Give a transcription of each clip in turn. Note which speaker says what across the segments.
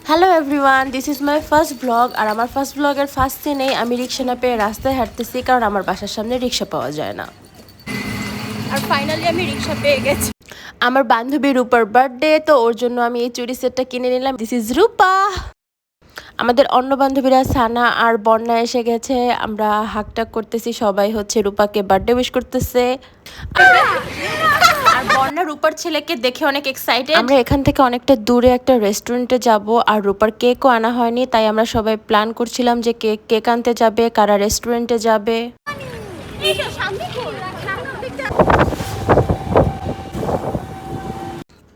Speaker 1: Hello everyone, this is my first blog. আর আমার first ব্লগের ফার্স্ট সিনেই আমি রিক্সা না পেয়ে রাস্তায় হাঁটতেছি, কারণ আমার বাসার সামনে রিক্সা পাওয়া যায় না।
Speaker 2: আর ফাইনালি আমি রিক্সা পেয়ে গেছি।
Speaker 1: আমার বান্ধবী রূপার বার্থডে, তো ওর জন্য আমি এই চুড়ি সেটটা কিনে নিলাম। দিস ইজ রূপা। আমাদের অন্য বান্ধবীরা সানা আর বন্যা এসে গেছে, আমরা হাকটাক করতেছি, সবাই হচ্ছে রূপাকে বার্থডে উইশ করতেছে। আর বন্যা রূপার ছেলেকে দেখে অনেক এক্সাইটেড। আমরা এখান থেকে অনেকটা দূরে একটা রেস্টুরেন্টে যাব, আর রূপার কেকও আনা হয়নি, তাই আমরা সবাই প্ল্যান করছিলাম যে কেক আনতে যাবে, কারা রেস্টুরেন্টে যাবে।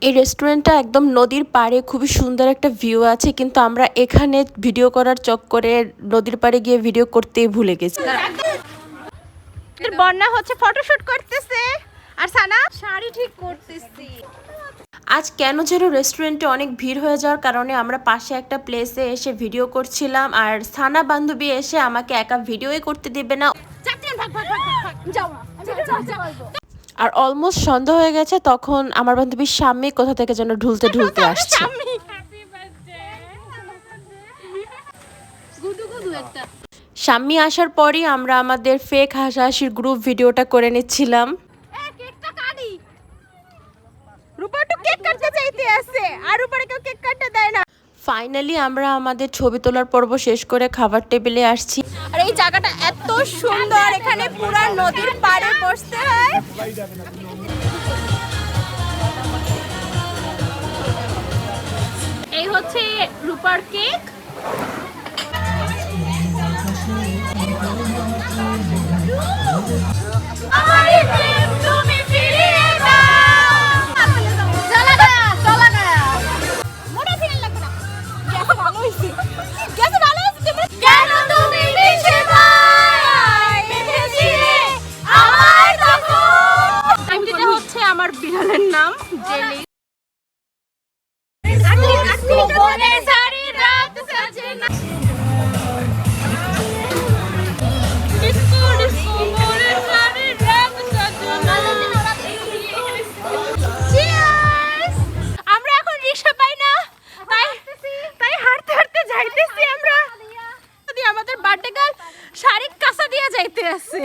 Speaker 1: এই রেস্টুরেন্টটা একদম নদীর পাড়ে, খুবই সুন্দর একটা ভিউ আছে, কিন্তু আমরা এখানে ভিডিও করার চক্করে নদীর পাড়ে গিয়ে ভিডিও করতেই ভুলে গেছি।
Speaker 2: বন্যা হচ্ছে ফটোশুট করতেছে আর সানা শাড়ি ঠিক করতেছি।
Speaker 1: আজ কেন যেন রেস্টুরেন্টে অনেক ভিড় হয়ে যাওয়ার কারণে আমরা পাশে একটা প্লেসে এসে ভিডিও করছিলাম, আর সানা বান্ধবী এসে আমাকে একা ভিডিওই করতে দিবে না। আর অলমোস্ট সন্ধ্যা হয়ে গেছে, তখন আমার বান্ধবীর স্বামী কোথা থেকে যেন ঢুলতে ঢুলতে আসছে। স্বামী আসার পরই আমরা আমাদের ফেক হাসাহাসির গ্রুপ ভিডিওটা করে নিচ্ছিলাম। ফাইনালি আমরা আমাদের ছবি তোলার পর্ব শেষ করে খাবার টেবিলে আসছি।
Speaker 2: আর এই জায়গাটা এত সুন্দর, এখানে পুরো নদীর পাড়ে বসতে হয়। এই হচ্ছে রূপার কেক। আমার বিড়ালের নাম জেলি। আমরা এখন রিক্সা পাই না, তাই হাঁটতে হাঁটতে যাইতেছি আমরা। আমাদের বার্থডে গার্ল শাড়ি কাঁচা দিয়ে যাইতে আছে।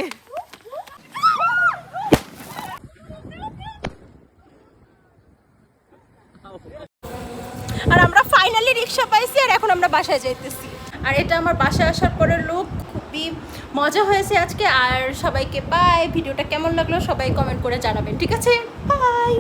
Speaker 2: আর আমরা ফাইনালি রিক্সা পাইছি, আর এখন আমরা বাসায় যাইতেছি। আর এটা আমার বাসায় আসার পরের লুক। খুবই মজা হয়েছে আজকে। আর সবাইকে বাই। ভিডিওটা কেমন লাগলো সবাই কমেন্ট করে জানাবেন, ঠিক আছে? বাই।